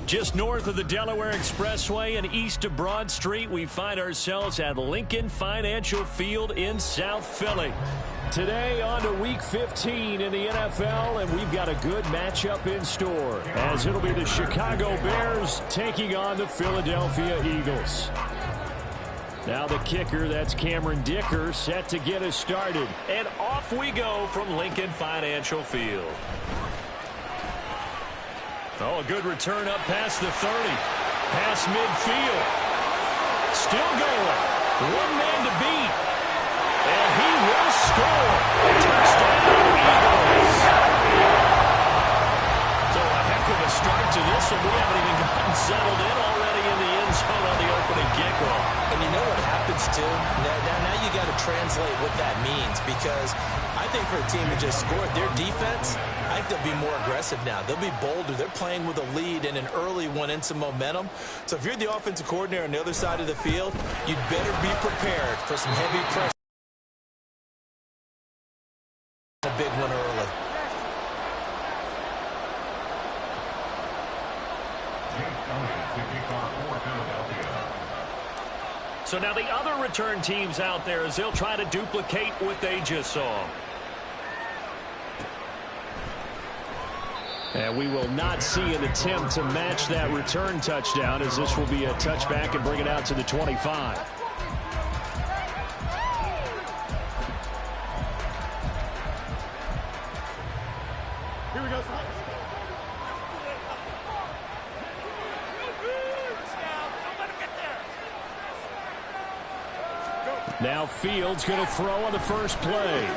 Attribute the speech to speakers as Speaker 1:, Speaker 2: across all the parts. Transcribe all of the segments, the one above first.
Speaker 1: Just north of the Delaware Expressway and east of Broad Street, we find ourselves at Lincoln Financial Field in South Philly. Today on to Week 15 in the NFL, and we've got a good matchup in store, as it'll be the Chicago Bears taking on the Philadelphia Eagles. Now the kicker, that's Cameron Dicker, set to get us started. And off we go from Lincoln Financial Field. Oh, a good return up past the 30. Past midfield. Still going. One man to beat. And he will score. Touchdown, Eagles. So a heck of a start to this one. We haven't even gotten settled in already in the end zone on the opening kickoff.
Speaker 2: And you know what happens, too? Now you got to translate what that means, because I think for a team to just score, their defense, I think they'll be more aggressive now. They'll be bolder. They're playing with a lead and an early one and some momentum. So if you're the offensive coordinator on the other side of the field, you'd better be prepared for some heavy pressure. A big one early.
Speaker 1: So now the other return teams out there as they'll try to duplicate what they just saw. And we will not see an attempt to match that return touchdown, as this will be a touchback and bring it out to the 25.
Speaker 3: Here we go.
Speaker 1: Now Fields going to throw on the first play.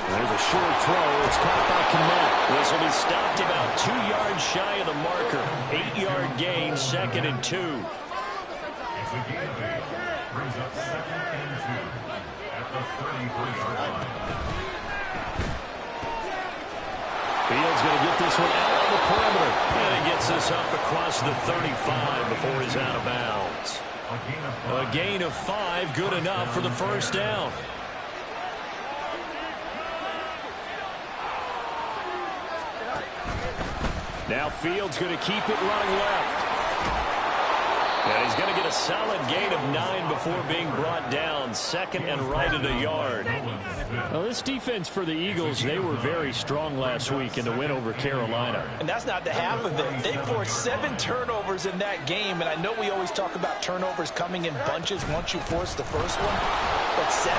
Speaker 1: There's a short throw. It's caught by Kmet. This will be stopped about 2 yards shy of the marker. 8-yard gain, 2nd and 2.
Speaker 3: It's a gain of 8. Brings up 2nd and 2 at the 33-yard line.
Speaker 1: Fields going to get this one out on the perimeter. And he gets this up across the 35 before he's out of bounds. A gain of 5, good enough for the first down. Now Fields going to keep it running left. And he's going to get a solid gain of 9 before being brought down. 2nd and right at a yard. Well, this defense for the Eagles, they were very strong last week in the win over Carolina.
Speaker 2: And that's not the half of it. They forced 7 turnovers in that game. And I know we always talk about turnovers coming in bunches once you force the first one. But 7?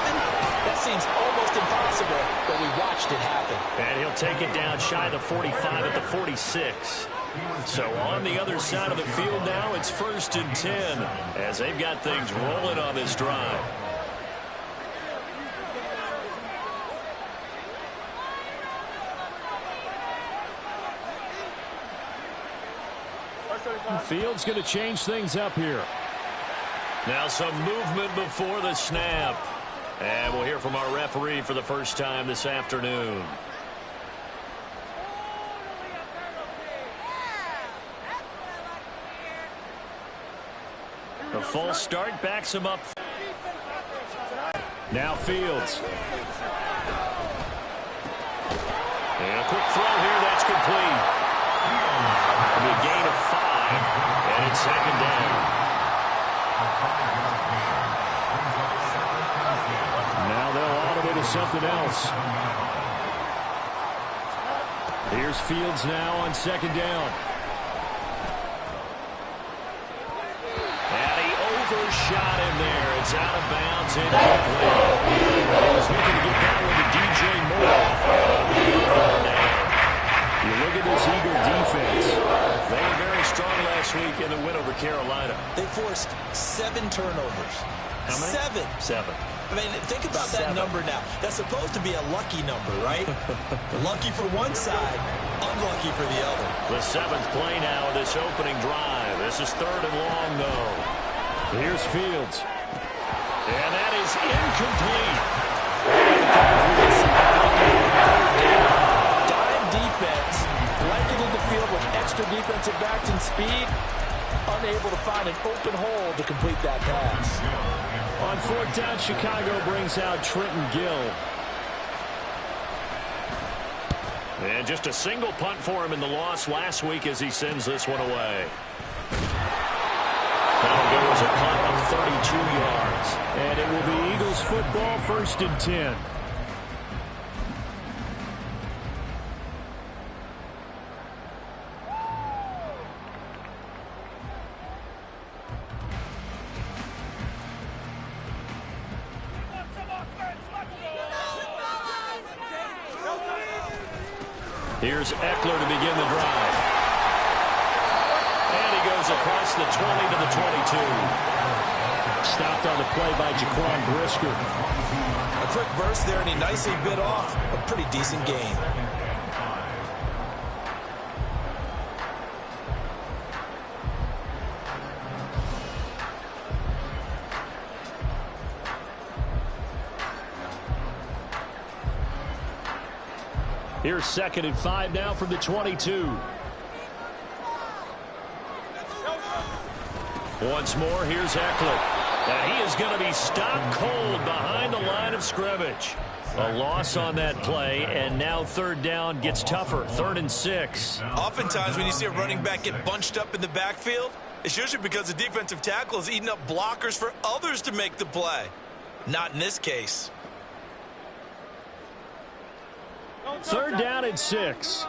Speaker 2: That seems almost impossible. But we watched it happen.
Speaker 1: And he'll take it down shy of the 45 at the 46. So on the other side of the field now, it's 1st and 10 as they've got things rolling on this drive. Fields going to change things up here. Now some movement before the snap. And we'll hear from our referee for the first time this afternoon. The false start backs him up. Now Fields. And a quick throw here, that's complete. A gain of 5, and it's 2nd down. Now they'll automate to something else. Here's Fields now on 2nd down. shot in there. It's out of bounds, incomplete. He was looking to get that one to DJ Moore. You look at this Eagle defense. They were very strong last week in the win over Carolina.
Speaker 2: They forced 7 turnovers.
Speaker 1: How many?
Speaker 2: 7. I mean, think about that number now. That's supposed to be a lucky number, right? Lucky for one side, unlucky for the other.
Speaker 1: The 7th play now of this opening drive. This is 3rd and long, though. Here's Fields. And that is incomplete.
Speaker 2: Dime defense, blanketed the field with extra defensive backs and speed, unable to find an open hole to complete that pass.
Speaker 1: On 4th down, Chicago brings out Trenton Gill. And just a single punt for him in the loss last week as he sends this one away. That'll go as a punt of 32 yards. And it will be Eagles football, 1st and 10. Here's Eckler to begin the drive. And he goes across the 20 to the 22. Stopped on the play by Jaquan Brisker.
Speaker 2: A quick burst there, and he nicely bit off a pretty decent gain.
Speaker 1: Here's 2nd and 5 now from the 22. Once more, here's Eckler. And he is going to be stopped cold behind the line of scrimmage. A loss on that play, and now 3rd down gets tougher. 3rd and 6.
Speaker 2: Oftentimes when you see a running back get bunched up in the backfield, it's usually because the defensive tackle is eating up blockers for others to make the play. Not in this case.
Speaker 1: 3rd down and 6.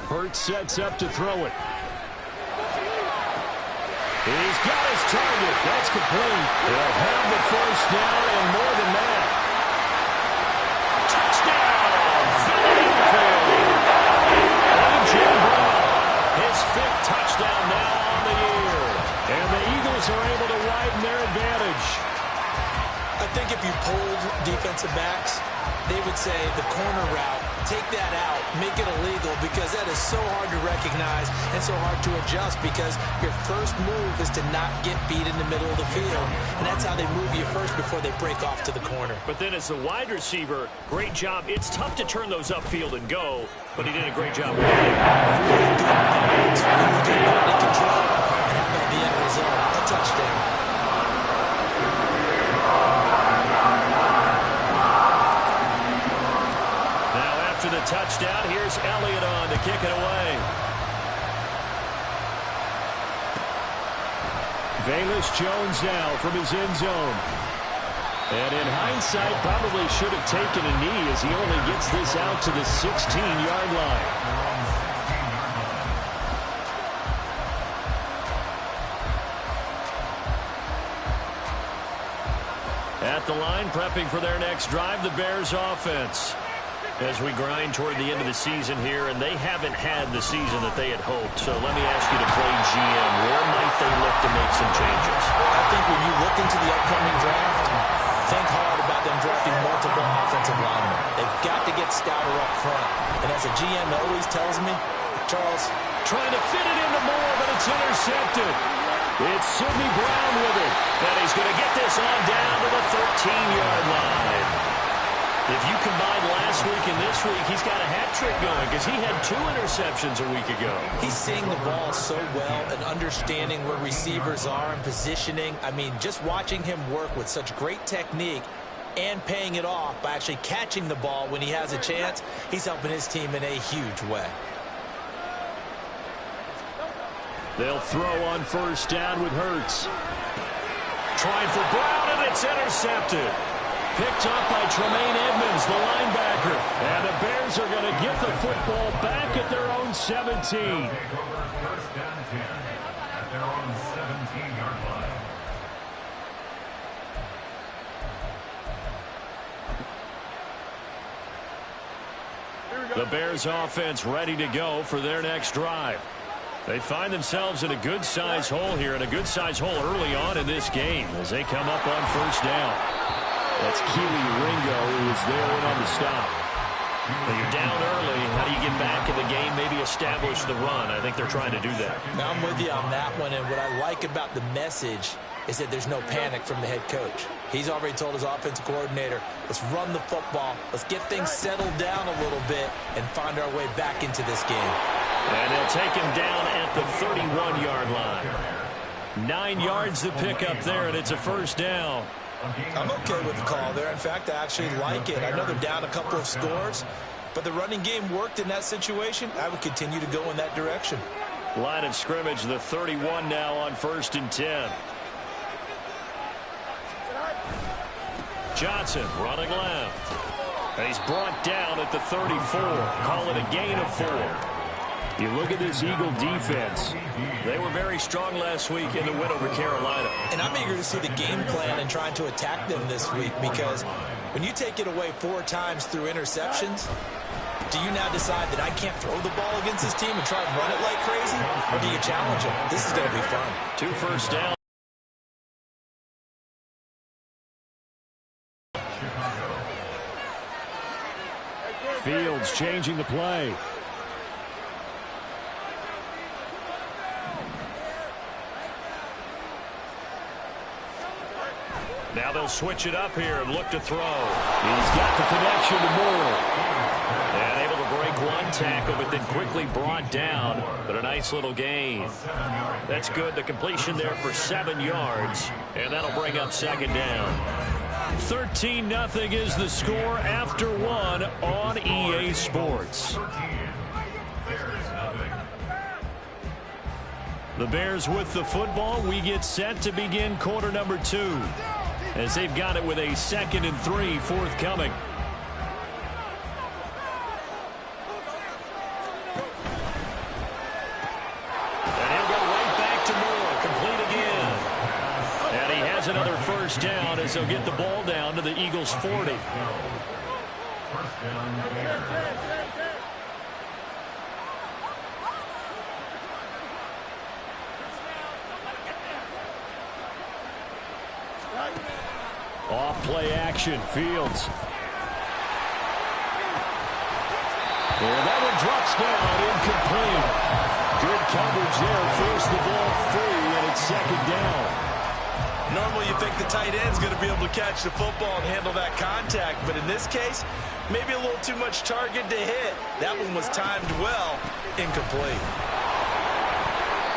Speaker 1: Hurts sets up to throw it. He's got his target. That's complete. They'll have the 1st down and more than that. Touchdown! Philadelphia! A.J. Brown, his 5th touchdown now on the year. And the Eagles are able to widen their advantage.
Speaker 2: I think if you polled defensive backs, they would say the corner route, take that out, make it illegal, because that is so hard to recognize and so hard to adjust, because your first move is to not get beat in the middle of the field. And that's how they move you first before they break off to the corner.
Speaker 1: But then as the wide receiver, great job. It's tough to turn those upfield and go, but he did a great job with it.
Speaker 2: Really good balance, really good body control. And how about the end result? A touchdown.
Speaker 1: The touchdown. Here's Elliott on to kick it away. Velus Jones now from his end zone. And in hindsight, probably should have taken a knee as he only gets this out to the 16-yard line. At the line, prepping for their next drive, the Bears offense. As we grind toward the end of the season here, and they haven't had the season that they had hoped. So let me ask you to play GM. Where might they look to make some changes?
Speaker 2: I think when you look into the upcoming draft, think hard about them drafting multiple offensive linemen. They've got to get stouter up front. And as a GM always tells me, Charles,
Speaker 1: trying to fit it into Moore, but it's intercepted. It's Sidney Brown with it. And he's going to get this on down to the 13-yard line. If you combine last week and this week, he's got a hat trick going because he had 2 interceptions a week ago.
Speaker 2: He's seeing the ball so well and understanding where receivers are and positioning. I mean, just watching him work with such great technique and paying it off by actually catching the ball when he has a chance, he's helping his team in a huge way.
Speaker 1: They'll throw on 1st down with Hurts. Trying for Brown, and it's intercepted. Picked up by Tremaine Edmonds, the linebacker. And the Bears are going to get the football back at their own 17.
Speaker 3: Take over first down 10 at their own 17-yard line.
Speaker 1: The Bears offense ready to go for their next drive. They find themselves in a good-sized hole here, and a good-sized hole early on in this game as they come up on first down. That's Keely Ringo who is there in on the stop. When you're down early, how do you get back in the game, maybe establish the run? I think they're trying to do that.
Speaker 2: Now, I'm with you on that one, and what I like about the message is that there's no panic from the head coach. He's already told his offensive coordinator, let's run the football, let's get things settled down a little bit and find our way back into this game.
Speaker 1: And they'll take him down at the 31-yard line. 9 yards to pick up there, and it's a first down.
Speaker 2: I'm okay with the call there. In fact, I actually like it. I know they're down a couple of scores, but the running game worked in that situation. I would continue to go in that direction.
Speaker 1: Line of scrimmage, the 31 now on 1st and 10. Johnson running left. And he's brought down at the 34. Call it a gain of 4. You look at this Eagle defense. They were very strong last week in the win over Carolina.
Speaker 2: And I'm eager to see the game plan and trying to attack them this week, because when you take it away 4 times through interceptions, do you now decide that I can't throw the ball against this team and try and run it like crazy? Or do you challenge them? This is going to be fun.
Speaker 1: 2 first downs. Fields changing the play. Now they'll switch it up here and look to throw. He's got the connection to Moore. And able to break one tackle, but then quickly brought down. But a nice little gain. That's good. The completion there for 7 yards. And that'll bring up second down. 13-0 is the score after 1 on EA Sports. The Bears with the football. We get set to begin quarter number 2. As they've got it with a 2nd and 3 forthcoming. And he'll go right back to Moore. Complete again. And he has another first down as they'll get the ball down to the Eagles' 40.
Speaker 3: First down, Bears.
Speaker 1: Off play action, Fields. And that one drops down, incomplete. Good coverage there, forced the ball free, and it's second down.
Speaker 2: Normally you think the tight end's going to be able to catch the football and handle that contact, but in this case, maybe a little too much target to hit. That one was timed well, incomplete.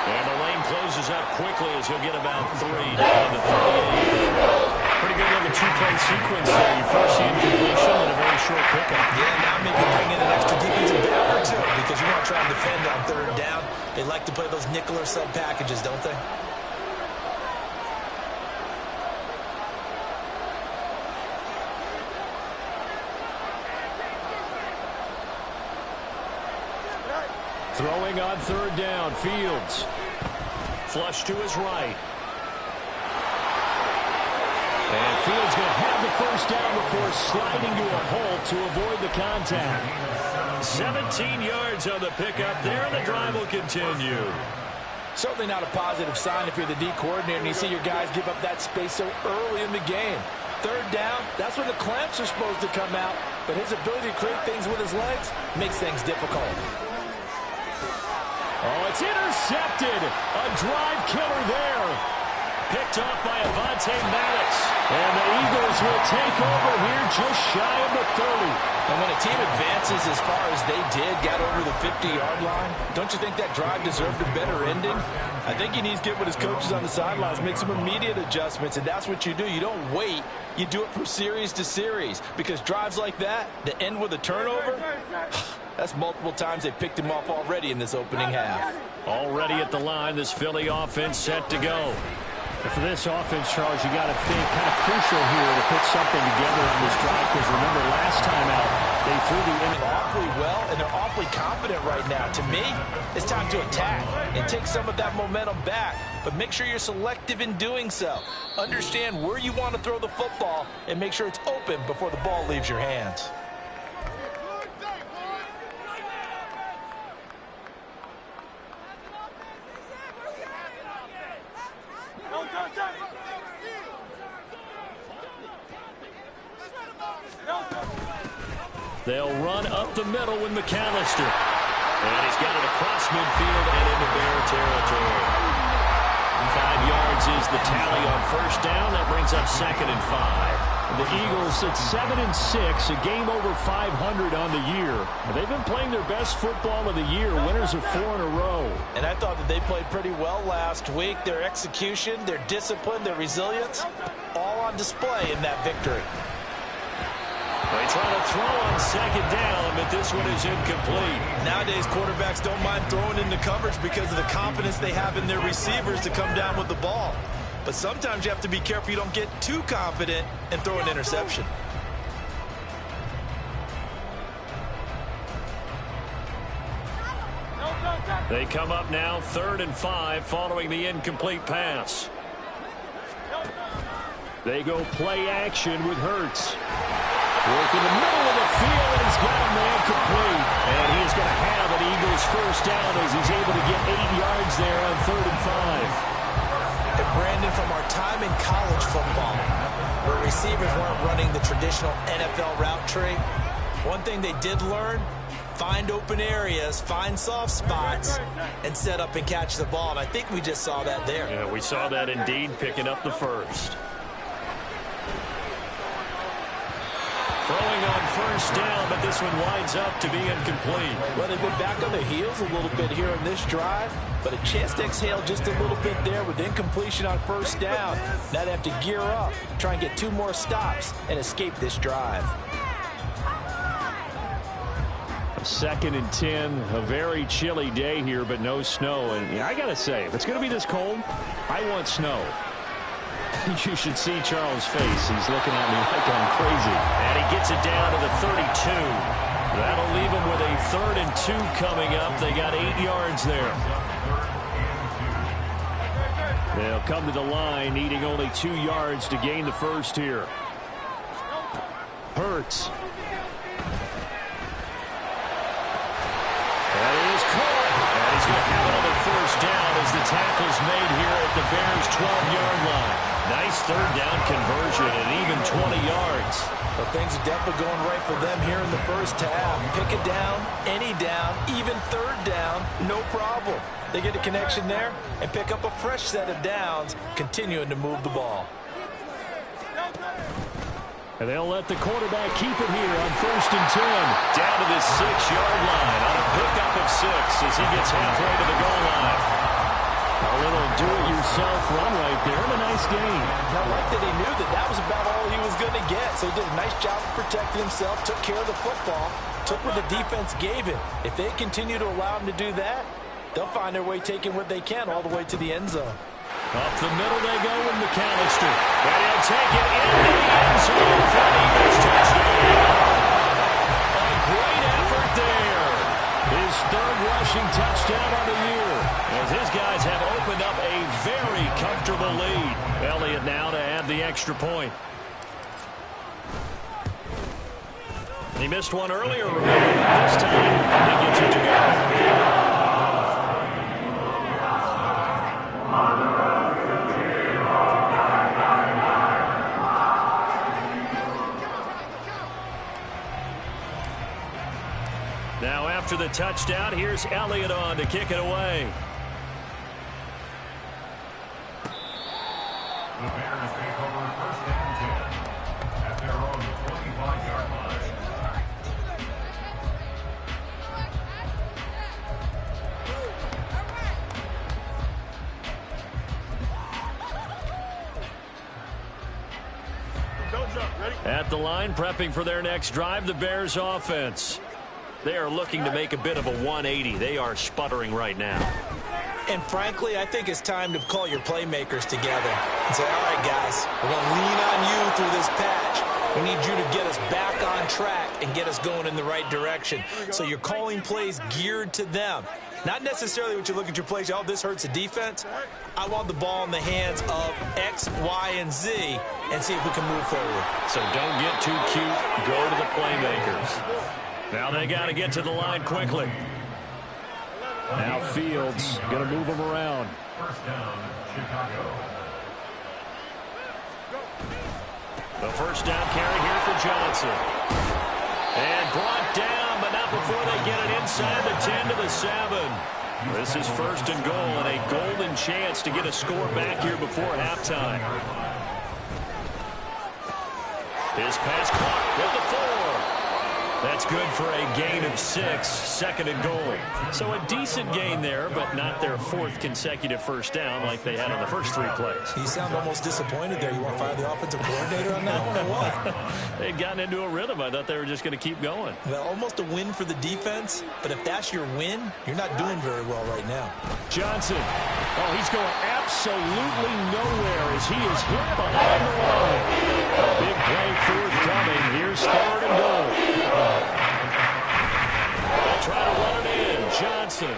Speaker 1: And the lane closes up quickly as he'll get about 3 down to 38. Pretty good little 2-play sequence there. You first see incompletion and a very short pickup.
Speaker 2: Yeah, now maybe bring in an extra defensive back or 2 because you want to try and defend on 3rd down. They like to play those nickel or sub packages, don't they?
Speaker 1: Throwing on 3rd down, Fields. Flush to his right. And Fields going to have the first down before sliding to a hole to avoid the contact. 17 yards on the pickup there, and the drive will continue.
Speaker 4: Certainly not a positive sign if you're the D coordinator and you see your guys give up that space so early in the game. 3rd down, that's when the clamps are supposed to come out, but his ability to create things with his legs makes things difficult.
Speaker 1: Oh, it's intercepted. A drive killer there. Picked off by Avonte Maddox. And the Eagles will take over here just shy of the 30.
Speaker 4: And when a team advances as far as they did, got over the 50-yard line, don't you think that drive deserved a better ending? I think he needs to get with his coaches on the sidelines, make some immediate adjustments, and that's what you do. You don't wait. You do it from series to series, because drives like that end with a turnover, that's multiple times they picked him off already in this opening half.
Speaker 1: Already at the line, this Philly offense set to go. And for this offense, Charles, you got to think kind of crucial here to put something together on this drive, because remember last time out, they threw the inning
Speaker 4: awfully well, and they're awfully confident right now. To me, it's time to attack and take some of that momentum back, but make sure you're selective in doing so. Understand where you want to throw the football and make sure it's open before the ball leaves your hands.
Speaker 1: They'll run up the middle with McAllister. And he's got it across midfield and into Bear territory. 5 yards is the tally on first down. That brings up 2nd and 5. The Eagles at 7-6, a game over 500 on the year. They've been playing their best football of the year, winners of 4 in a row.
Speaker 4: And I thought that they played pretty well last week. Their execution, their discipline, their resilience, all on display in that victory.
Speaker 1: They try to throw on 2nd down, but this one is incomplete.
Speaker 4: Nowadays, quarterbacks don't mind throwing into coverage because of the confidence they have in their receivers to come down with the ball. But sometimes you have to be careful you don't get too confident and throw an interception.
Speaker 1: They come up now 3rd and 5 following the incomplete pass. They go play action with Hurts. Work in the middle of the field, and he's got a man complete. And he's going to have an Eagles first down as he's able to get 8 yards there on 3rd and 5.
Speaker 2: And Brandon, from our time in college football, where receivers weren't running the traditional NFL route tree, one thing they did learn, find open areas, find soft spots, and set up and catch the ball. And I think we just saw that there.
Speaker 1: Yeah, we saw that indeed, picking up the first. Throwing on first down, but this one winds up to be incomplete.
Speaker 4: Well, they've been back on their heels a little bit here in this drive, but a chance to exhale just a little bit there with incompletion on first down. Now they have to gear up, try and get 2 more stops, and escape this drive.
Speaker 1: 2nd and 10, a very chilly day here, but no snow. And yeah, I got to say, if it's going to be this cold, I want snow. You should see Charles' face. He's looking at me like I'm crazy. And he gets it down to the 32. That'll leave him with a 3rd and 2 coming up. They got 8 yards there. They'll come to the line, needing only 2 yards to gain the first here. Hurts. That is caught. And he's going to have another first down as the tackle's made here at the Bears' 12-yard line. Nice 3rd down conversion and even 20 yards.
Speaker 4: But things are definitely going right for them here in the first half. Pick a down, any down, even 3rd down, no problem. They get a connection there and pick up a fresh set of downs, continuing to move the ball.
Speaker 1: And they'll let the quarterback keep it here on 1st and 10. Down to the 6-yard line on a pickup of 6 as he gets halfway to the goal line. A little do-it-yourself run right there and a nice gain.
Speaker 4: Now, like that he knew that was about all he was going to get. So he did a nice job of protecting himself, took care of the football, took what the defense gave him. If they continue to allow him to do that, they'll find their way taking what they can all the way to the end zone.
Speaker 1: Up the middle they go with McAllister. And he'll take it into the end zone for an Eagles touchdown. A great effort there. His 3rd rushing touchdown of the year, as his guys have opened up a very comfortable lead. Elliott now to add the extra point. He missed one earlier, remember. This time, he gets it to go. Now after the touchdown, here's Elliott on to kick it away.
Speaker 3: The Bears take over 1st and 10 at their own 25-yard line.
Speaker 1: At the line, prepping for their next drive, the Bears offense. They are looking to make a bit of a 180. They are sputtering right now.
Speaker 2: And frankly, I think it's time to call your playmakers together and say, all right, guys, we're going to lean on you through this patch. We need you to get us back on track and get us going in the right direction. So you're calling plays geared to them. Not necessarily what you look at your plays, oh, this hurts the defense. I want the ball in the hands of X, Y, and Z and see if we can move forward.
Speaker 1: So don't get too cute. Go to the playmakers. Now they got to get to the line quickly. Now Fields going to move them around.
Speaker 3: First down, Chicago.
Speaker 1: The first down carry here for Johnson. And brought down, but not before they get it inside the 10 to the 7. This is first and goal and a golden chance to get a score back here before halftime. His pass caught with the 4. That's good for a gain of 6, second and goal. So a decent gain there, but not their 4th consecutive first down like they had on the first 3 plays.
Speaker 2: You sound almost disappointed there. You want to fire the offensive coordinator on that one or what?
Speaker 1: They'd gotten into a rhythm. I thought they were just going to keep going.
Speaker 2: Well, almost a win for the defense, but if that's your win, you're not doing very well right now.
Speaker 1: Johnson. Oh, he's going absolutely nowhere as he is hit behind the line. A big play forthcoming. Here's 3rd and goal. They'll try to run it in. Johnson.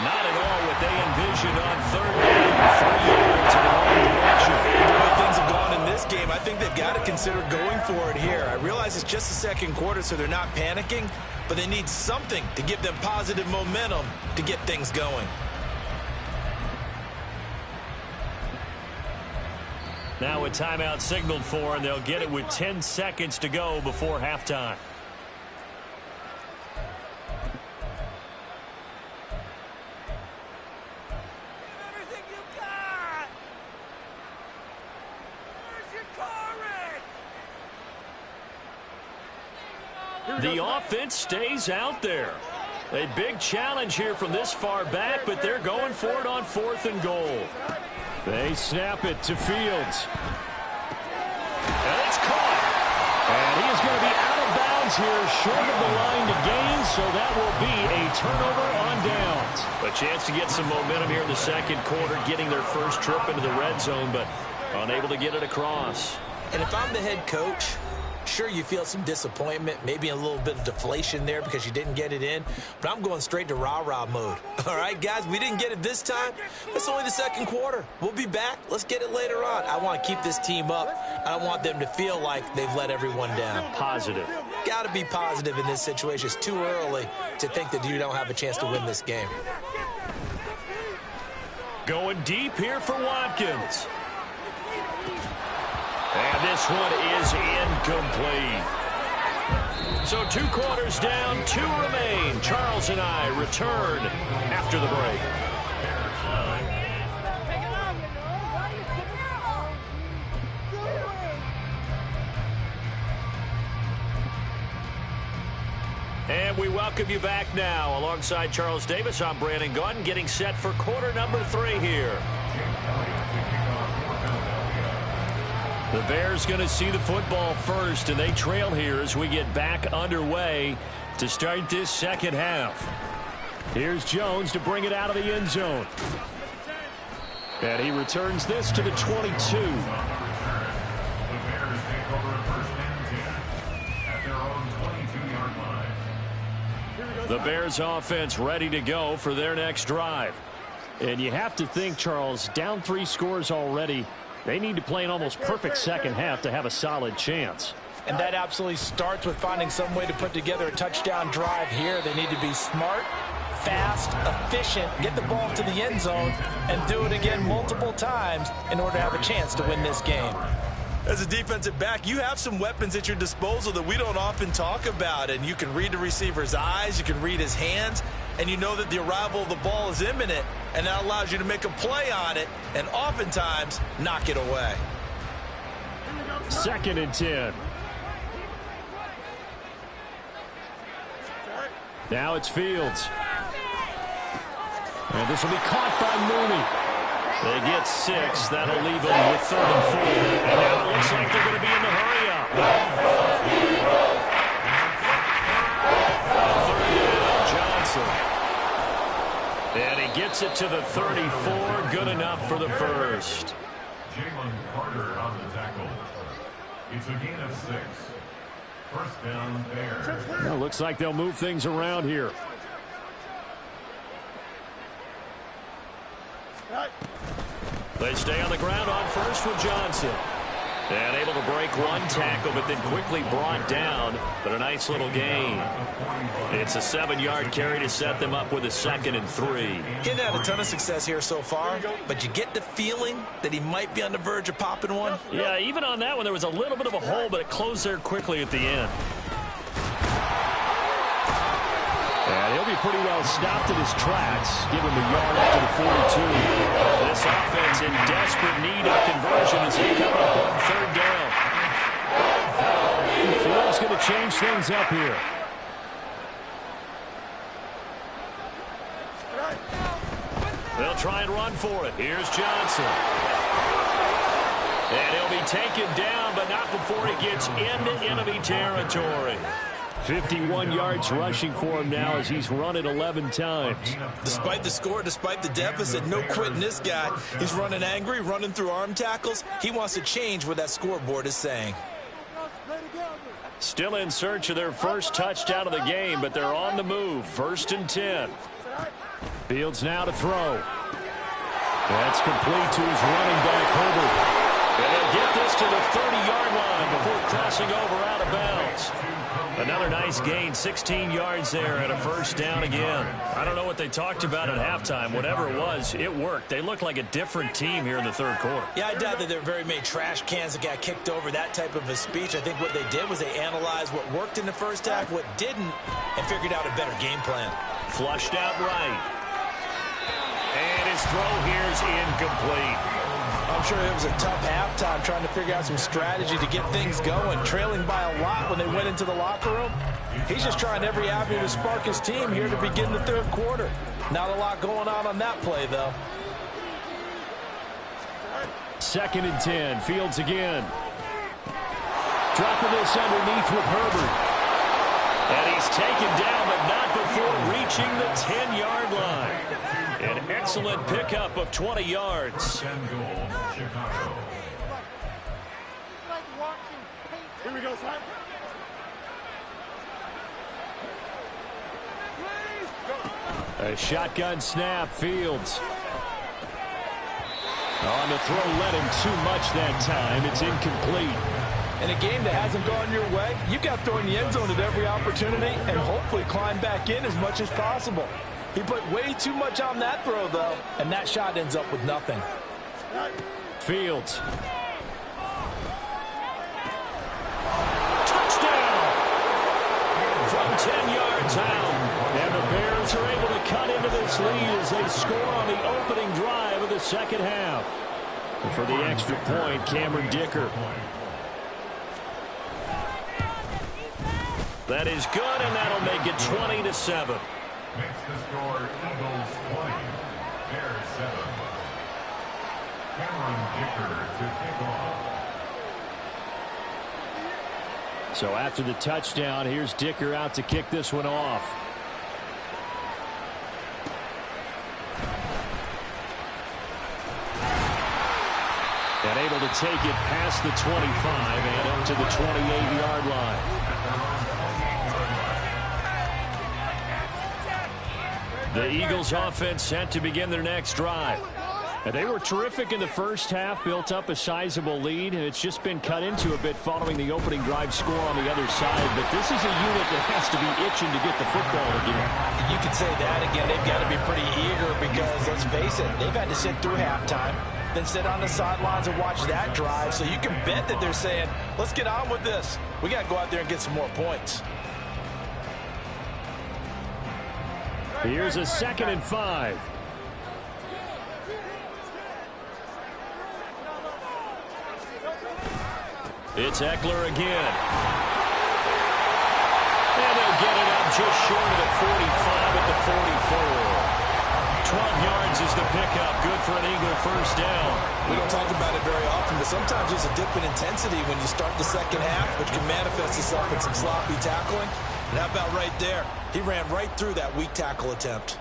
Speaker 1: Not at all what they envisioned on 3rd down. 3 yards in the wrong direction.
Speaker 2: The way things have gone in this game, I think they've got to consider going for it here. I realize it's just the second quarter, so they're not panicking, but they need something to give them positive momentum to get things going.
Speaker 1: Now a timeout signaled for, and they'll get it with 10 seconds to go before halftime. The offense stays out there. A big challenge here from this far back, but they're going for it on 4th and goal. They snap it to Fields. And it's caught. And he is going to be out of bounds here, short of the line to gain, so that will be a turnover on downs. A chance to get some momentum here in the second quarter, getting their first trip into the red zone, but unable to get it across.
Speaker 2: And if I'm the head coach, sure, you feel some disappointment, maybe a little bit of deflation there because you didn't get it in, but I'm going straight to rah-rah mode. All right, guys, we didn't get it this time. It's only the second quarter. We'll be back. Let's get it later on. I want to keep this team up. I don't want them to feel like they've let everyone down.
Speaker 1: Positive.
Speaker 2: Got to be positive in this situation. It's too early to think that you don't have a chance to win this game.
Speaker 1: Going deep here for Watkins. And this one is incomplete. So 2 quarters down, 2 remain. Charles and I return after the break. And we welcome you back now. Alongside Charles Davis, I'm Brandon Gaudin, getting set for quarter number 3 here. The Bears going to see the football first, and they trail here as we get back underway to start this second half. Here's Jones to bring it out of the end zone. And he returns this to the 22.
Speaker 3: The Bears take over first and 10 at their own 22-yard line.
Speaker 1: The Bears offense ready to go for their next drive. And you have to think, Charles, down 3 scores already. They need to play an almost perfect second half to have a solid chance.
Speaker 4: And that absolutely starts with finding some way to put together a touchdown drive here. They need to be smart, fast, efficient, get the ball to the end zone, and do it again multiple times in order to have a chance to win this game.
Speaker 2: As a defensive back, you have some weapons at your disposal that we don't often talk about, and you can read the receiver's eyes, you can read his hands, and you know that the arrival of the ball is imminent, and that allows you to make a play on it and oftentimes knock it away.
Speaker 1: 2nd and 10. Now it's Fields. And this will be caught by Mooney. They get 6. That'll leave them with 3rd and 4. And now it looks like they're going to be in the hurry-up. 3rd down, Johnson. And he gets gets it to the 34. Good enough for the first.
Speaker 3: Jalen Carter on the tackle. It's a gain of 6. First down, Bears.
Speaker 1: Well, looks like they'll move things around here. They stay on the ground on first with Johnson. And able to break one tackle, but then quickly brought down. But a nice little gain. It's a 7-yard carry to set them up with a 2nd and 3.
Speaker 2: He hadn't had a ton of success here so far, but you get the feeling that he might be on the verge of popping one.
Speaker 1: Yeah, even on that one, there was a little bit of a hole, but it closed there quickly at the end. And he'll be pretty well stopped in his tracks. Give him a yard up to the 42. This offense in desperate need of conversion as they come up on 3rd down. Field's going to change things up here. They'll try and run for it. Here's Johnson. And he'll be taken down, but not before he gets into enemy territory. 51 yards rushing for him now as he's run it 11 times.
Speaker 2: Despite the score, despite the deficit, no quitting this guy. He's running angry, running through arm tackles. He wants to change what that scoreboard is saying.
Speaker 1: Still in search of their first touchdown of the game, but they're on the move. 1st and 10. Fields now to throw. That's complete to his running back, Herbert. And he'll get this to the 30-yard line before crossing over out of bounds. Another nice gain, 16 yards there and a first down again. I don't know what they talked about at halftime. Whatever it was, it worked. They looked like a different team here in the 3rd quarter.
Speaker 2: Yeah, I doubt that there were very many trash cans that got kicked over, that type of a speech. I think what they did was they analyzed what worked in the first half, what didn't, and figured out a better game plan.
Speaker 1: Flushed out right. And his throw here is incomplete.
Speaker 4: I'm sure it was a tough halftime trying to figure out some strategy to get things going, trailing by a lot when they went into the locker room. He's just trying every avenue to spark his team here to begin the 3rd quarter. Not a lot going on that play, though.
Speaker 1: 2nd and 10. Fields again. Dropping this underneath with Herbert. And he's taken down, but not before reaching the 10-yard line. An excellent pickup of 20 yards.
Speaker 3: First and goal, Chicago.
Speaker 5: Here we go, son.
Speaker 1: A shotgun snap, Fields. On the throw, led him too much that time. It's incomplete.
Speaker 4: In a game that hasn't gone your way, you've got to throw in the end zone at every opportunity and hopefully climb back in as much as possible. He put way too much on that throw, though, and that shot ends up with nothing.
Speaker 1: Fields. Touchdown! From 10 yards out. And the Bears are able to cut into this lead as they score on the opening drive of the 2nd half. And for the extra point, Cameron Dicker. That is good, and that'll make it 20-7.
Speaker 3: Makes the score Eagles 20, Bears 7. Cameron Dicker to kick off.
Speaker 1: So after the touchdown, here's Dicker out to kick this one off. And able to take it past the 25 and up to the 28-yard line. The Eagles offense set to begin their next drive. And they were terrific in the first half, built up a sizable lead, and it's just been cut into a bit following the opening drive score on the other side. But this is a unit that has to be itching to get the football again.
Speaker 2: You could say that again. They've got to be pretty eager because, let's face it, they've had to sit through halftime, then sit on the sidelines and watch that drive. So you can bet that they're saying, let's get on with this. We got to go out there and get some more points.
Speaker 1: Here's a 2nd and 5. It's Eckler again. And they'll get it up just short of the 45 at the 44. 12 yards is the pickup. Good for an Eagle first down.
Speaker 2: We don't talk about it very often, but sometimes there's a dip in intensity when you start the 2nd half, which can manifest itself in some sloppy tackling. And how about right there? He ran right through that weak tackle attempt.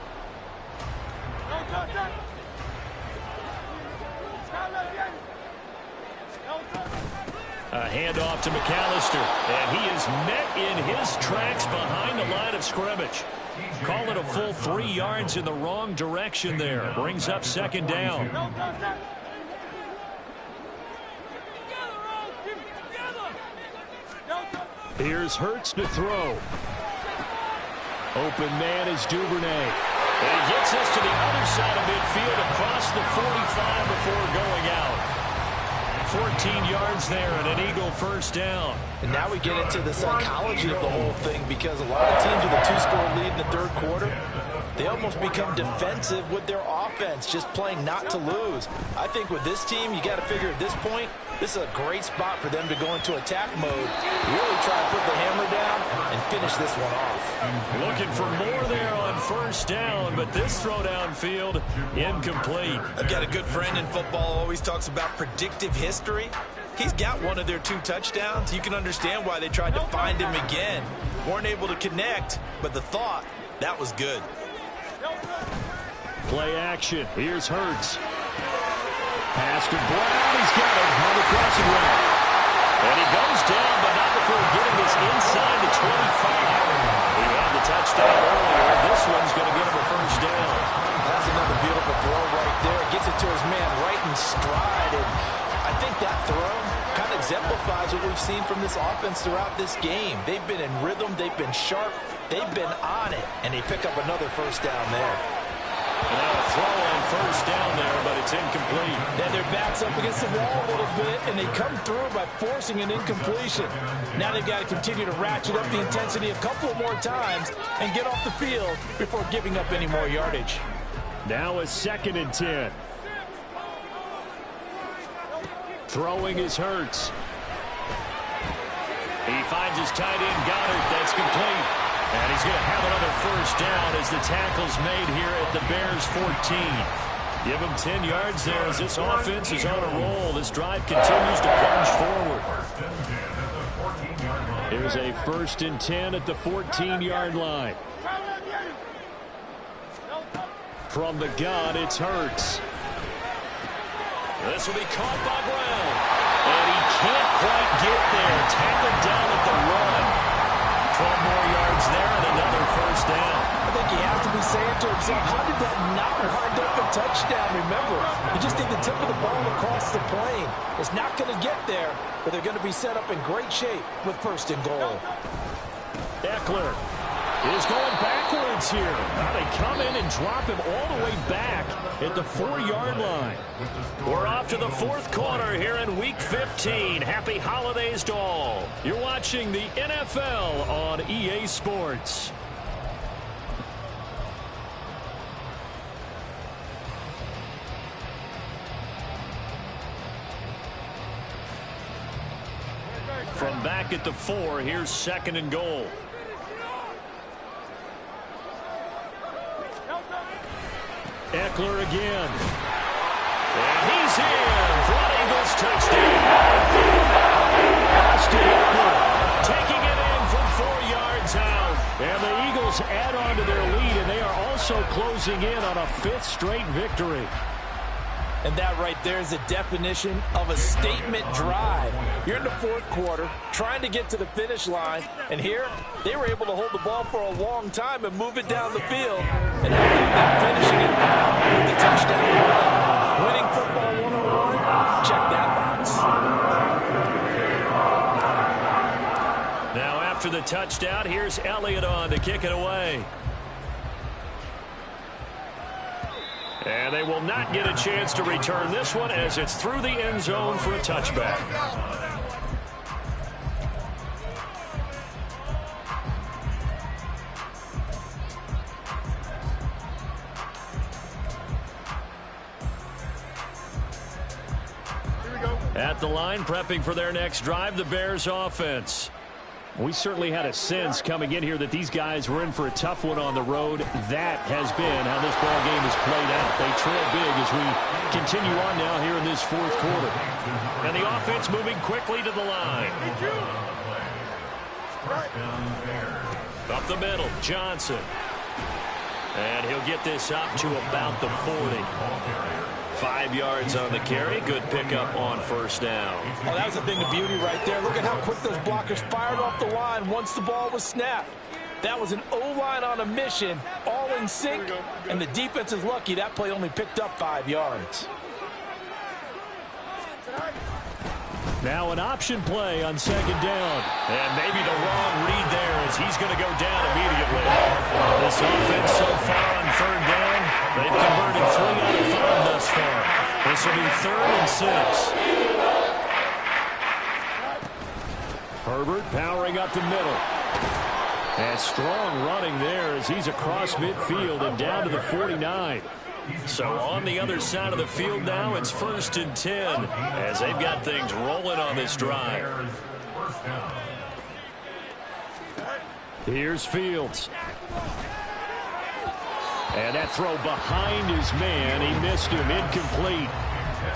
Speaker 1: A handoff to McAllister, and he is met in his tracks behind the line of scrimmage. Call it a full 3 yards in the wrong direction there. Brings up second down. Here's Hurts to throw. Open man is Duvernay. And he gets us to the other side of midfield across the 45 before going out. 14 yards there and an Eagle first down.
Speaker 2: And now we get into the psychology of the whole thing, because a lot of teams with a 2-score lead in the third quarter, they almost become defensive with their offense, just playing not to lose. I think with this team, you got to figure at this point, this is a great spot for them to go into attack mode, really try to put the hammer down and finish this one off.
Speaker 1: Looking for more there on first down, but this throw downfield incomplete.
Speaker 2: I've got a good friend in football, always talks about predictive history. He's got one of their 2 touchdowns. You can understand why they tried to find him again. Weren't able to connect, but the thought, that was good.
Speaker 1: Play action. Here's Hurts. Pass to Brown. He's got it on the crossing route. And he goes down, but not before getting this inside the 25. He had the touchdown earlier. This one's going to get him a first down.
Speaker 2: That's another beautiful throw right there. Gets it to his man right in stride. And I think that throw kind of exemplifies what we've seen from this offense throughout this game. They've been in rhythm. They've been sharp. They've been on it. And they pick up another first down there.
Speaker 1: Now a throw on first down there, but it's incomplete.
Speaker 4: And their back's up against the wall a little bit, and they come through by forcing an incompletion. Now they've got to continue to ratchet up the intensity a couple more times and get off the field before giving up any more yardage.
Speaker 1: Now a 2nd and 10. Throwing is Hurts. He finds his tight end, Goddard. That's complete. And he's going to have another first down as the tackle's made here at the Bears 14. Give him 10 yards there as this offense is on a roll. This drive continues to plunge forward. Here's a 1st and 10 at the 14-yard line. From the gun, it's Hurts. This will be caught by Brown. And he can't quite get there. Tackled down at the run. 12 more yards there and another first down.
Speaker 4: I think he has to be saying to himself, how did that not wind up a touchdown? Remember, you just need the tip of the ball across the plane. It's not going to get there, but they're going to be set up in great shape with 1st and goal.
Speaker 1: Eckler is going backwards here. Now they come in and drop him all the way back at the 4-yard line. We're off to the 4th quarter here in Week 15. Happy holidays to all. You're watching the NFL on EA Sports. From back at the 4, here's 2nd and goal. Eckler again. And he's in for an Eagles touchdown. Austin Eckler taking it in from 4 yards out. And the Eagles add on to their lead, and they are also closing in on a 5th straight victory.
Speaker 4: And that right there is the definition of a statement drive. You're in the 4th quarter, trying to get to the finish line, and here they were able to hold the ball for a long time and move it down the field. And how about them finishing it with the touchdown run? Winning football 101, check that box.
Speaker 1: Now after the touchdown, here's Elliott on to kick it away. And they will not get a chance to return this one as it's through the end zone for a touchback. At the line, prepping for their next drive, the Bears offense. We certainly had a sense coming in here that these guys were in for a tough one on the road. That has been how this ball game has played out. They trail big as we continue on now here in this 4th quarter. And the offense moving quickly to the line. Up the middle, Johnson. And he'll get this up to about the 40. 5 yards on the carry. Good pickup on first down.
Speaker 2: Oh, that was a thing of beauty right there. Look at how quick those blockers fired off the line once the ball was snapped. That was an O-line on a mission, all in sync, and the defense is lucky that play only picked up 5 yards.
Speaker 1: Now an option play on second down. And maybe the wrong read there as he's going to go down immediately. This offense so far on third down, they've converted 3 out of 5 thus far. This will be 3rd and 6. Herbert powering up the middle. And strong running there as he's across midfield and down to the 49. So on the other side of the field now, it's 1st and 10 as they've got things rolling on this drive. Here's Fields. And that throw behind his man. He missed him. Incomplete.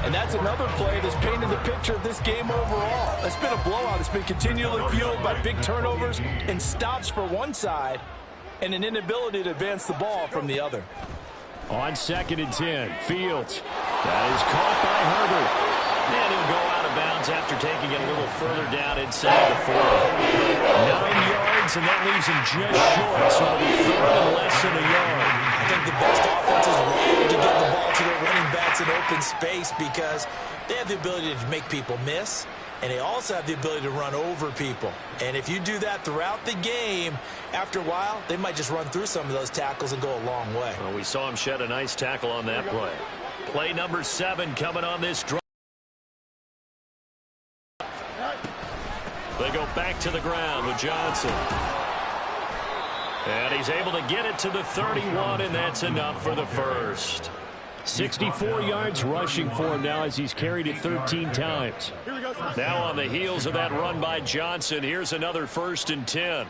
Speaker 2: And that's another play that's painted the picture of this game overall. It's been a blowout. It's been continually fueled by big turnovers and stops for one side and an inability to advance the ball from the other.
Speaker 1: On 2nd and 10, Fields. That is caught by Herbert. And he'll go out of bounds after taking it a little further down inside the 40. 9 yards, and that leaves him just short, so it'll be 3rd and less than a yard.
Speaker 2: I think the best offenses love to get the ball to their running backs in open space because they have the ability to make people miss, and they also have the ability to run over people. And if you do that throughout the game, after a while, they might just run through some of those tackles and go a long way.
Speaker 1: Well, we saw him shed a nice tackle on that play. Play number 7 coming on this drive. They go back to the ground with Johnson. And he's able to get it to the 31, and that's enough for the first. 64 yards rushing for him now as he's carried it 13 times. Now on the heels of that run by Johnson, here's another 1st and 10.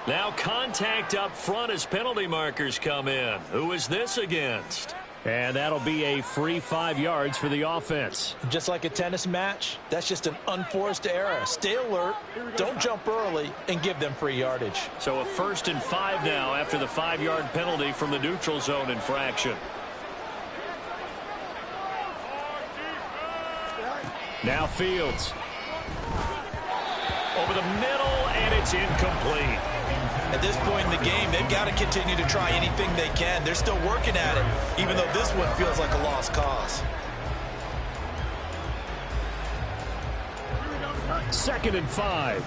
Speaker 1: Now contact up front as penalty markers come in. Who is this against? And that'll be a free 5 yards for the offense.
Speaker 2: Just like a tennis match, that's just an unforced error. Stay alert, don't jump early, and give them free yardage.
Speaker 1: So a 1st and 5 now after the 5-yard penalty from the neutral zone infraction. Now Fields. Over the middle, and it's incomplete.
Speaker 2: At this point in the game, they've got to continue to try anything they can. They're still working at it, even though this one feels like a lost cause.
Speaker 1: 2nd and 5.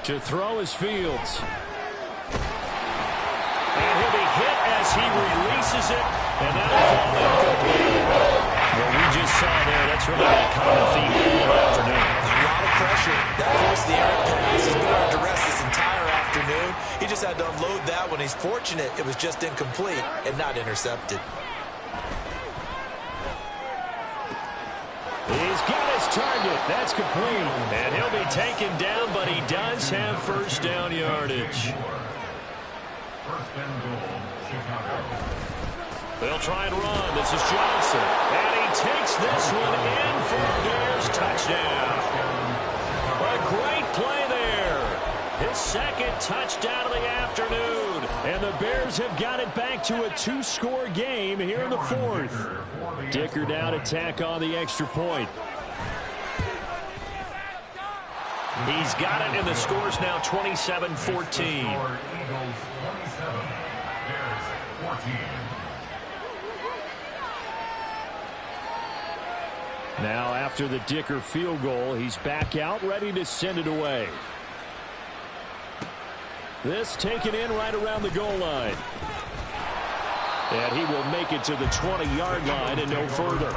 Speaker 1: To throw is Fields. And he'll be hit as he releases it, and that'll fall incomplete. Well, we just saw there, that's really been a common theme all afternoon.
Speaker 2: A lot of pressure. That forced the errant pass. He's been under duress this entire afternoon. He just had to unload that one. He's fortunate it was just incomplete and not intercepted.
Speaker 1: He's got his target. That's complete. And he'll be taken down, but he does have first down yardage. They'll try and run. This is Johnson. And he takes this one in for a Bears touchdown. A great play there. His 2nd touchdown of the afternoon. And the Bears have got it back to a 2-score game here in the 4th. Dicker now to tack on the extra point. He's got it, and the score's now 27-14. Now after the Dicker field goal, he's back out, ready to send it away. This taken in right around the goal line. And he will make it to the 20-yard line and no further.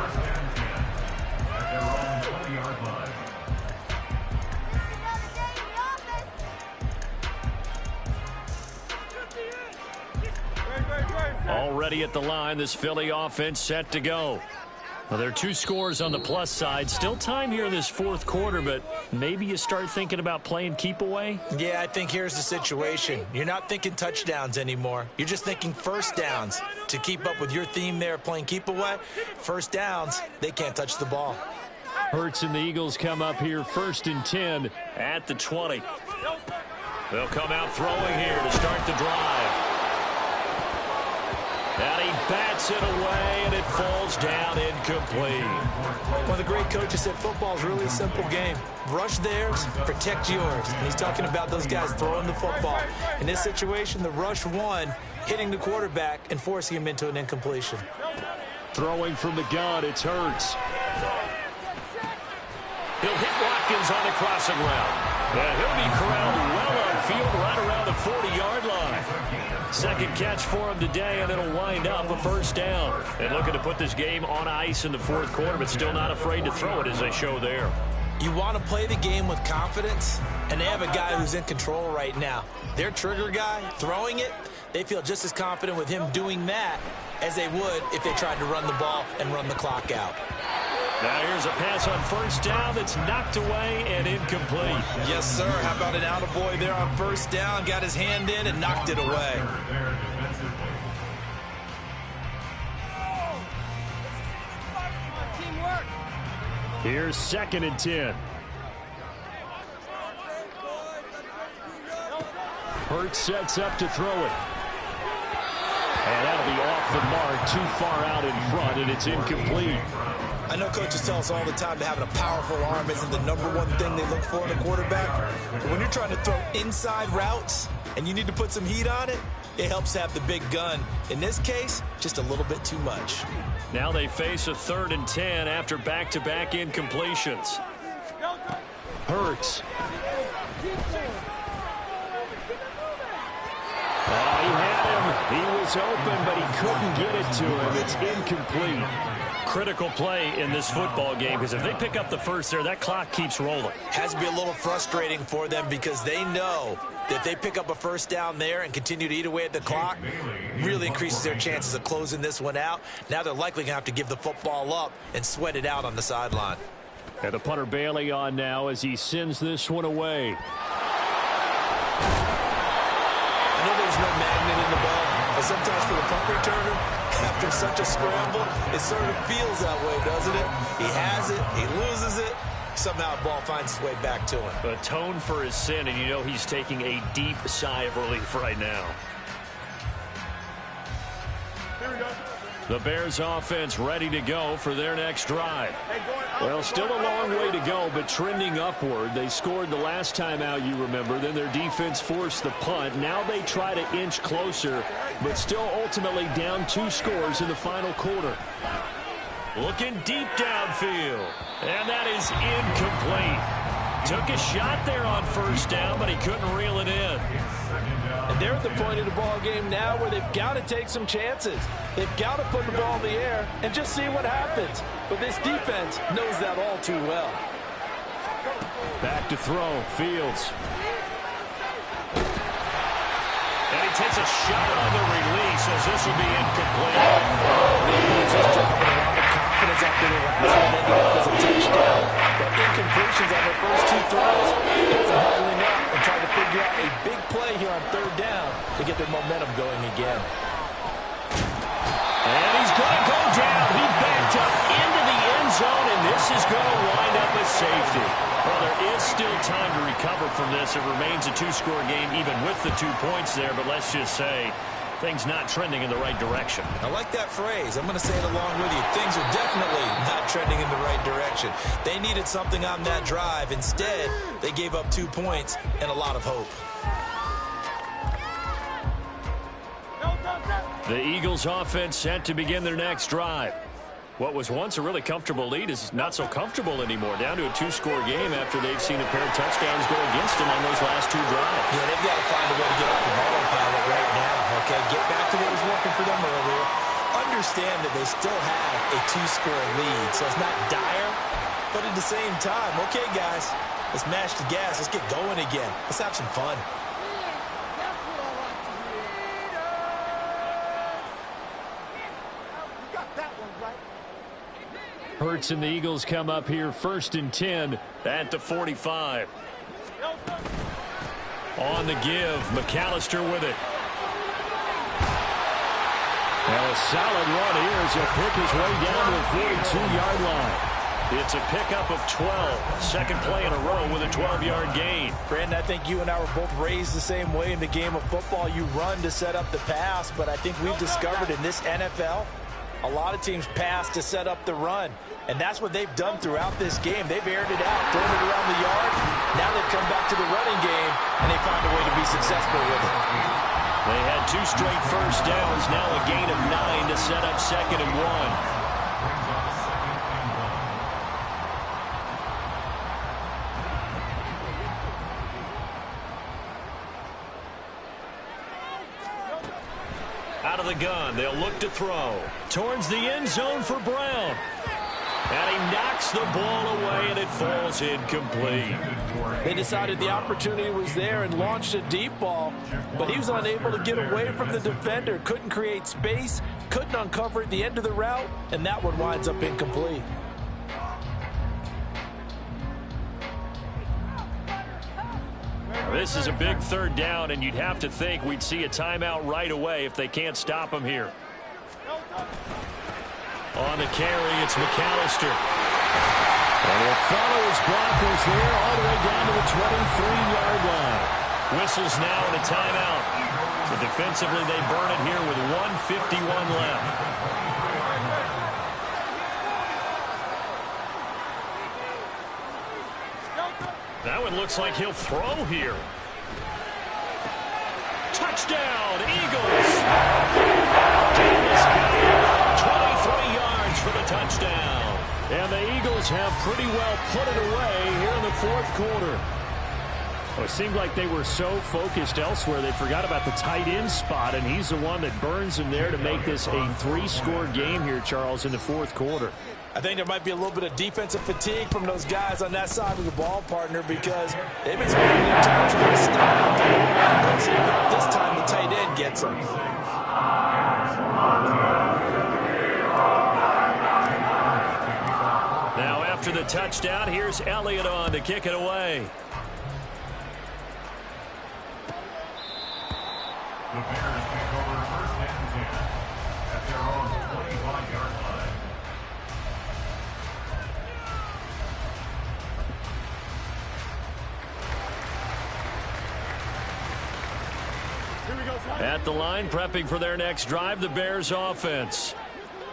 Speaker 1: Already at the line, this Philly offense set to go. Well, there are 2 scores on the plus side. Still time here in this 4th quarter, but maybe you start thinking about playing keep away?
Speaker 2: Yeah, I think here's the situation. You're not thinking touchdowns anymore. You're just thinking first downs. To keep up with your theme there, playing keep away, first downs, they can't touch the ball.
Speaker 1: Hurts and the Eagles come up here 1st and 10 at the 20. They'll come out throwing here to start the drive. And he bats it away, and it falls down incomplete.
Speaker 2: One of the great coaches said football is really a simple game. Rush theirs, protect yours. And he's talking about those guys throwing the football. In this situation, the rush won, hitting the quarterback and forcing him into an incompletion.
Speaker 1: Throwing from the gun, it's Hurts. He'll hit Watkins on the crossing route. And he'll be corralled well on field right around the 40-yard line. Second catch for him today, and it'll wind up a first down. And looking to put this game on ice in the fourth quarter, but still not afraid to throw it as they show there.
Speaker 2: You want to play the game with confidence, and they have a guy who's in control right now. Their trigger guy, throwing it, they feel just as confident with him doing that as they would if they tried to run the ball and run the clock out.
Speaker 1: Now here's a pass on first down that's knocked away and incomplete.
Speaker 2: Yes, sir. How about an attaboy there on first down? Got his hand in and knocked it away.
Speaker 1: Here's 2nd and 10. Hurts sets up to throw it. And that'll be off the mark, too far out in front, and it's incomplete.
Speaker 2: I know coaches tell us all the time that having a powerful arm isn't the #1 thing they look for in a quarterback. But when you're trying to throw inside routes and you need to put some heat on it, it helps to have the big gun. In this case, just a little bit too much.
Speaker 1: Now they face a 3rd and 10 after back-to-back incompletions. Hurts. He had him. He was open, but he couldn't get it to him. It's incomplete. Critical play in this football game, because if they pick up the first there, that clock keeps rolling.
Speaker 2: Has to be a little frustrating for them because they know that if they pick up a first down there and continue to eat away at the clock, really increases their chances of closing this one out. Now they're likely going to have to give the football up and sweat it out on the sideline.
Speaker 1: And the punter Bailey on now as he sends this one away.
Speaker 2: I know there's no magnet in the ball, but sometimes for the punt returner, after such a scramble, it sort of feels that way, doesn't it? He has it, he loses it, somehow the ball finds its way back to him.
Speaker 1: Atone for his sin, and you know he's taking a deep sigh of relief right now.
Speaker 5: Here we go.
Speaker 1: The Bears offense ready to go for their next drive. Well, still a long way to go, but trending upward. They scored the last time out, you remember. Then their defense forced the punt. Now they try to inch closer, but still ultimately down 2 scores in the final quarter. Looking deep downfield, and that is incomplete. Took a shot there on first down, but he couldn't reel it in.
Speaker 4: And they're at the point of the ball game now where they've got to take some chances. They've got to put the ball in the air and just see what happens. But this defense knows that all too well.
Speaker 1: Back to throw, Fields. And he takes a shot on the release as this will be incomplete.
Speaker 4: Just dropping a lot of confidence after the last one ended up as a touchdown. But incompletions on their first 2 throws, it's huddling up and trying to figure out a big play here on 3rd down to get their momentum going again.
Speaker 1: And he's going to go down. He backed up into the end zone, and this is going to wind up a safety. Well, there is still time to recover from this. It remains a 2-score game even with the 2 points there, but let's just say things not trending in the right direction.
Speaker 2: I like that phrase. I'm going to say it along with you. Things are definitely not trending in the right direction. They needed something on that drive. Instead, they gave up 2 points and a lot of hope.
Speaker 1: The Eagles offense set to begin their next drive. What was once a really comfortable lead is not so comfortable anymore. Down to a 2-score game after they've seen a pair of touchdowns go against them on those last 2 drives.
Speaker 2: Yeah, they've got to find a way to get off the autopilot right now, okay? Get back to what was working for them earlier. Understand that they still have a 2-score lead, so it's not dire. But at the same time, okay, guys, let's mash the gas. Let's get going again. Let's have some fun.
Speaker 1: Hurts and the Eagles come up here 1st and 10 at the 45. On the give, McAllister with it. And a solid run here as he'll pick his way down to the 42-yard line. It's a pickup of 12. Second play in a row with a 12-yard gain.
Speaker 2: Brandon, I think you and I were both raised the same way in the game of football. You run to set up the pass, but I think we've discovered in this NFL, a lot of teams pass to set up the run. And that's what they've done throughout this game. They've aired it out, thrown it around the yard. Now they've come back to the running game, and they found a way to be successful with it.
Speaker 1: They had 2 straight first downs, now a gain of 9 to set up 2nd and 1. Out of the gun, they'll look to throw. Towards the end zone for Brown. And he knocks the ball away, and it falls incomplete.
Speaker 2: They decided the opportunity was there and launched a deep ball, but he was unable to get away from the defender. Couldn't create space, couldn't uncover at the end of the route, and that one winds up incomplete.
Speaker 1: This is a big 3rd down, and you'd have to think we'd see a timeout right away if they can't stop him here. On the carry, it's McAllister. And he'll follow his blockers there all the way down to the 23-yard line. Whistles now and a timeout. So defensively, they burn it here with 1:51 left. That one looks like he'll throw here. Touchdown, Eagles! Davis got 23 yards for the touchdown. And the Eagles have pretty well put it away here in the 4th quarter. Well, it seemed like they were so focused elsewhere they forgot about the tight end spot, and he's the one that burns them there to make this a 3-score game here, Charles, in the 4th quarter.
Speaker 2: I think there might be a little bit of defensive fatigue from those guys on that side of the ball, partner, because they've been spending their time trying to stop the ball. This time the tight end gets them.
Speaker 1: Now after the touchdown, here's Elliott on to kick it away.
Speaker 3: The Bears take over 1st and 10 at their own 25-yard line.
Speaker 1: At the line, prepping for their next drive, the Bears offense.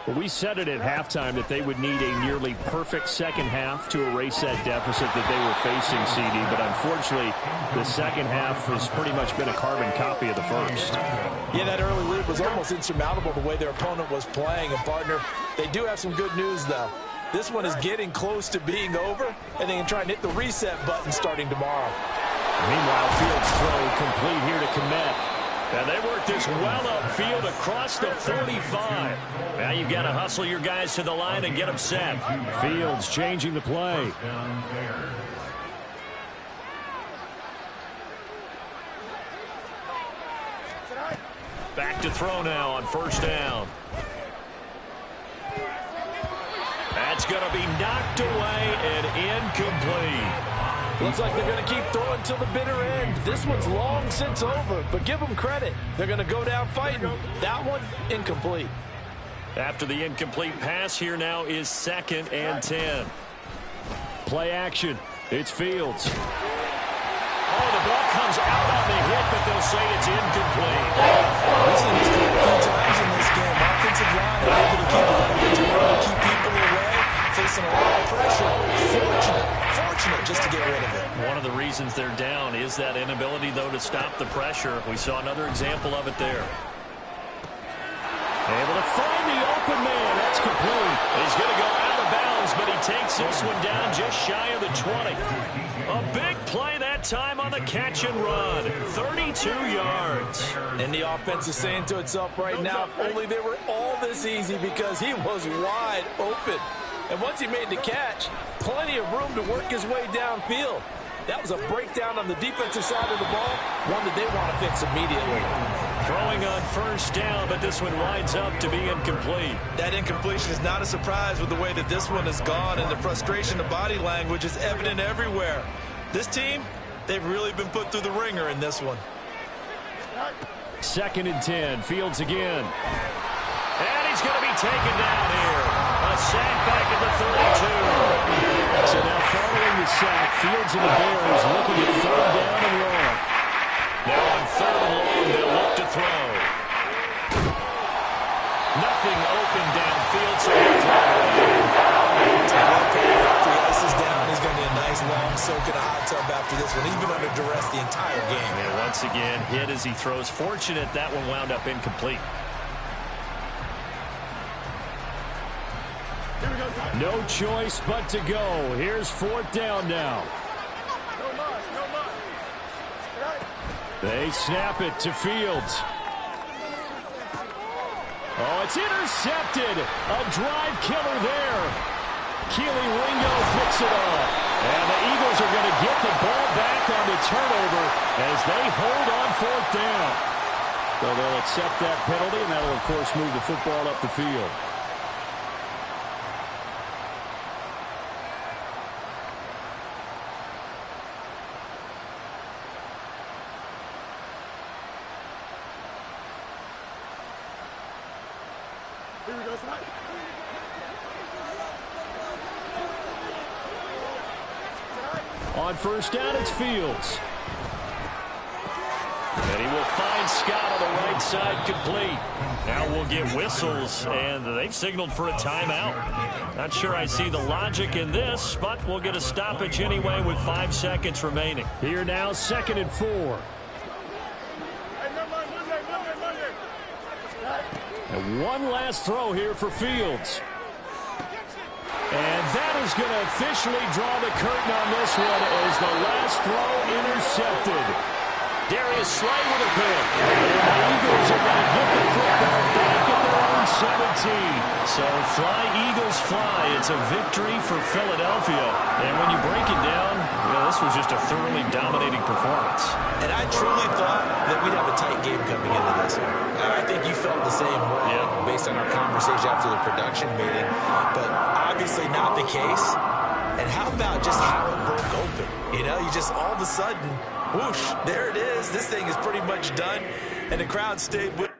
Speaker 1: Well, we said it at halftime that they would need a nearly perfect second half to erase that deficit that they were facing, CD. But unfortunately, the second half has pretty much been a carbon copy of the first.
Speaker 2: Yeah, that early lead was almost insurmountable the way their opponent was playing. And, partner, they do have some good news, though. This one is getting close to being over, and they can try and hit the reset button starting tomorrow.
Speaker 1: Meanwhile, Fields throw complete here to Kmet. And they work this well upfield across the 45. Now you've got to hustle your guys to the line and get them set. Fields changing the play. Back to throw now on 1st down. That's going to be knocked away and incomplete.
Speaker 2: Looks like they're going to keep throwing till the bitter end. This one's long since over, but give them credit. They're going to go down fighting. That one, incomplete.
Speaker 1: After the incomplete pass, here now is 2nd and 10. Play action. It's Fields. Oh, the ball comes out on the hit, but they'll say it's incomplete.
Speaker 2: We've seen this a few times in this game. Offensive line are able to keep people away, facing a lot of pressure. Fortunate just to get rid of it.
Speaker 1: One of the reasons they're down is that inability, though, to stop the pressure. We saw another example of it there. Able to find the open man. That's complete. He's going to go out of bounds, but he takes this one down just shy of the 20. A big play that time on the catch and run. 32 yards.
Speaker 2: And the offense is saying to itself right now, if only they were all this easy, because he was wide open. And once he made the catch, plenty of room to work his way downfield. That was a breakdown on the defensive side of the ball, one that they want to fix immediately.
Speaker 1: Throwing on first down, but this one winds up to be incomplete.
Speaker 4: That incompletion is not a surprise with the way that this one has gone, and the frustration of body language is evident everywhere. This team, they've really been put through the ringer in this one.
Speaker 1: 2nd and 10, Fields again. And he's going to be taken down here. A sack back at the 32. So now following the sack, Fields and the Bears looking at 3rd down and long. Now on 3rd and long, they'll look to throw. Nothing open downfield, so he'll throw
Speaker 2: After the ice is down, he's going to get a nice long soak in a hot tub after this one. He's been under duress the entire game.
Speaker 1: And once again, hit as he throws. Fortunate that one wound up incomplete. No choice but to go. Here's 4th down now. They snap it to Fields. Oh, it's intercepted. A drive killer there. Keely Ringo picks it off. And the Eagles are going to get the ball back on the turnover as they hold on 4th down. So they'll accept that penalty, and that will, of course, move the football up the field.
Speaker 5: Here we go, slide.
Speaker 1: On first down, it's Fields. And he will find Scott on the right side complete. Now we'll get whistles, and they've signaled for a timeout. Not sure I see the logic in this, but we'll get a stoppage anyway with 5 seconds remaining. Here now, 2nd and 4. And one last throw here for Fields. And that is going to officially draw the curtain on this one as the last throw intercepted. Darius Slay with a pick. And the Eagles are going to get the football back at their own 17. So fly, Eagles, fly. It's a victory for Philadelphia. And when you break it down, this was just a thoroughly dominating performance.
Speaker 2: And I truly thought that we'd have a tight game coming into this. I think you felt the same way based on our conversation after the production meeting. But obviously not the case. And how about just how it broke open? You know, you just all of a sudden, whoosh, there it is. This thing is pretty much done. And the crowd stayed with